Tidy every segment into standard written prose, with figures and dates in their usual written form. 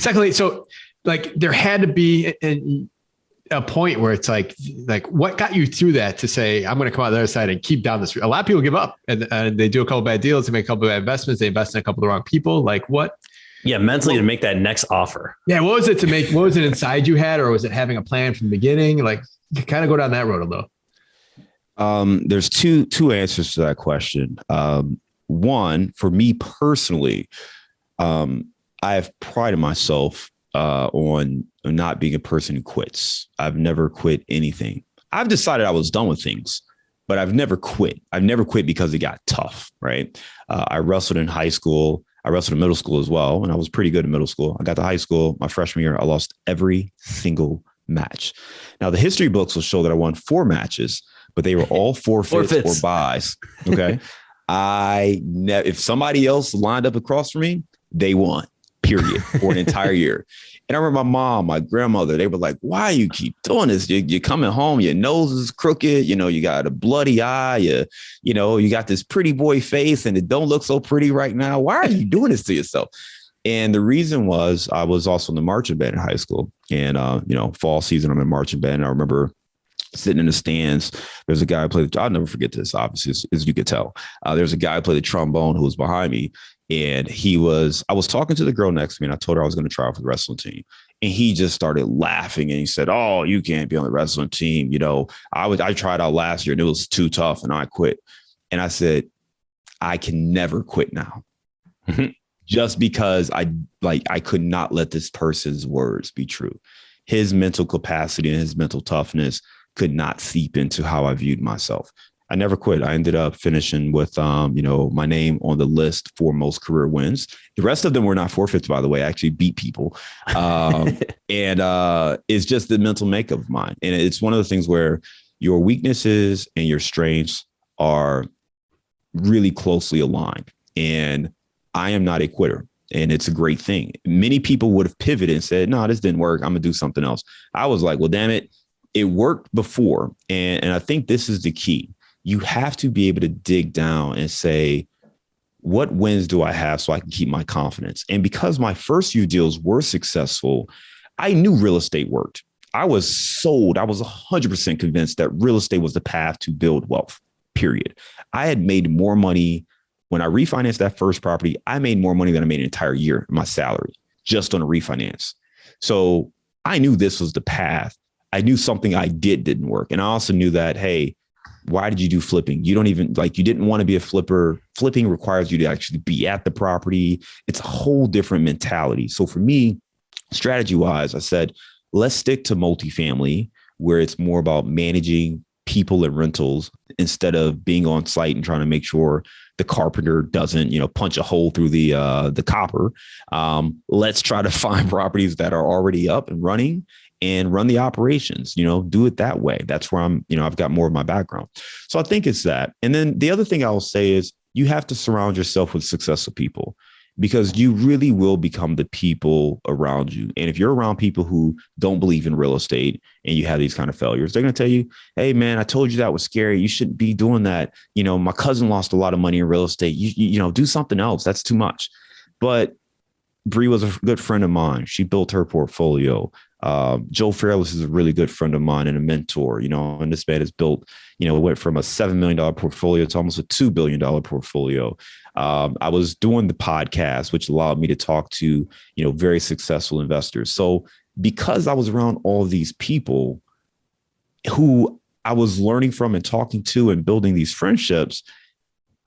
Secondly, so like there had to be a point where it's like what got you through that to say, I'm going to come out the other side and keep down this. A lot of people give up and they do a couple of bad deals. They make a couple of bad investments. They invest in a couple of the wrong people. Like what? Yeah. Mentally to make that next offer. Yeah. What was it inside you had, or was it having a plan from the beginning? Like kind of go down that road a little. There's two answers to that question. One, for me personally, I have prided myself on not being a person who quits. I've never quit anything. I've decided I was done with things, but I've never quit. I've never quit because it got tough, right? I wrestled in high school. I wrestled in middle school as well, and I was pretty good in middle school. I got to high school, my freshman year, I lost every single match. Now, the history books will show that I won 4 matches, but they were all forfeits or buys. Okay. If somebody else lined up across from me, they won, period, for an entire year. And I remember my mom, my grandmother, they were like, why you keep doing this? You're coming home, your nose is crooked, you got a bloody eye, you got this pretty boy face and it don't look so pretty right now. Why are you doing this to yourself? And the reason was I was also in the marching band in high school, and, fall season, I'm in marching band. And I remember sitting in the stands. There's a guy who played, I'll never forget this, obviously, as you could tell. There's a guy who played the trombone who was behind me. And I was talking to the girl next to me, and I told her I was going to try out for the wrestling team. And he just started laughing and he said, oh, you can't be on the wrestling team. I tried out last year and it was too tough and I quit. And I said, I can never quit now. Just because I could not let this person's words be true. His mental capacity and his mental toughness could not seep into how I viewed myself. I never quit. I ended up finishing with, my name on the list for most career wins. The rest of them were not forfeits, by the way. I actually beat people. And it's just the mental makeup of mine. And it's one of the things where your weaknesses and your strengths are really closely aligned. And I am not a quitter. And it's a great thing. Many people would have pivoted and said, no, this didn't work. I'm going to do something else. I was like, well, damn it. It worked before. And I think this is the key. You have to be able to dig down and say, what wins do I have so I can keep my confidence? And because my first few deals were successful, I knew real estate worked. I was sold. I was 100% convinced that real estate was the path to build wealth, period. I had made more money when I refinanced that first property. I made more money than I made an entire year in my salary just on a refinance. So I knew this was the path. I knew something I didn't work. And I also knew that, hey, why did you do flipping? You didn't want to be a flipper. Flipping requires you to actually be at the property. It's a whole different mentality. So for me, strategy wise, I said, let's stick to multifamily, where it's more about managing people and rentals instead of being on site and trying to make sure the carpenter doesn't, punch a hole through the copper. Let's try to find properties that are already up and running and run the operations, do it that way. That's where I've got more of my background. So I think it's that. And then the other thing I'll say is you have to surround yourself with successful people, because you really will become the people around you. And if you're around people who don't believe in real estate and you have these kind of failures, they're going to tell you, hey, man, I told you that was scary. You shouldn't be doing that. My cousin lost a lot of money in real estate. You do something else. That's too much. But Bree was a good friend of mine. She built her portfolio. Joe Fairless is a really good friend of mine and a mentor, and this man has built, went from a $7 million portfolio to almost a $2 billion portfolio. I was doing the podcast, which allowed me to talk to, very successful investors. So because I was around all these people who I was learning from and talking to and building these friendships,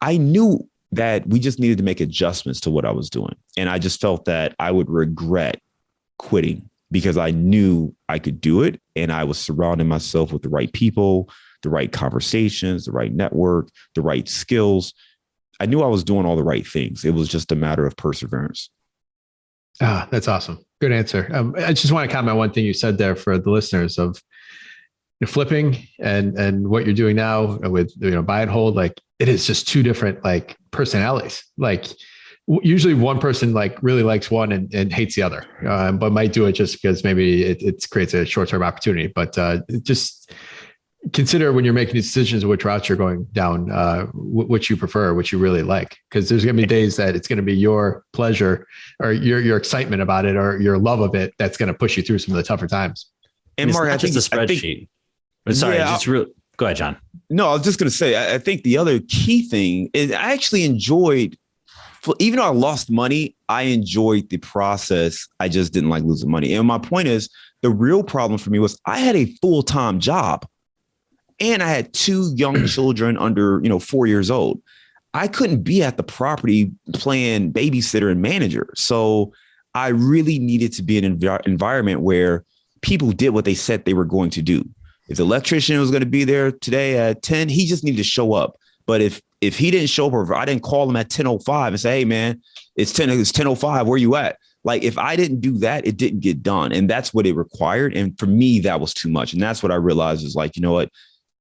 I knew that we just needed to make adjustments to what I was doing. And I just felt that I would regret quitting, because I knew I could do it. And I was surrounding myself with the right people, the right conversations, the right network, the right skills. I knew I was doing all the right things. It was just a matter of perseverance. That's awesome. Good answer. I just want to comment on one thing you said there for the listeners of flipping and what you're doing now with, buy and hold. Like, it is just two different personalities. Usually one person really likes one and hates the other, but might do it just because maybe it creates a short-term opportunity. But consider when you're making decisions which routes you're going down, which you prefer, which you really like, because there's going to be days that it's going to be your pleasure or your excitement about it or your love of it that's going to push you through some of the tougher times. And Mark, I think just a spreadsheet. Sorry, yeah, go ahead, John. No, I was just going to say, I think the other key thing is I actually enjoyed, even though I lost money, I enjoyed the process. I just didn't like losing money. And my point is, the real problem for me was I had a full-time job and I had 2 young children under, 4 years old. I couldn't be at the property playing babysitter and manager. So I really needed to be in an environment where people did what they said they were going to do. If the electrician was going to be there today at 10, he just needed to show up. But if he didn't show up, or if I didn't call him at 10:05 and say, hey, man, it's 10:05, where you at? Like, if I didn't do that, it didn't get done. And that's what it required. And for me, that was too much. And that's what I realized is like, you know what?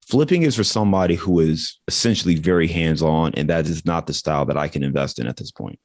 Flipping is for somebody who is essentially very hands-on. And that is not the style that I can invest in at this point.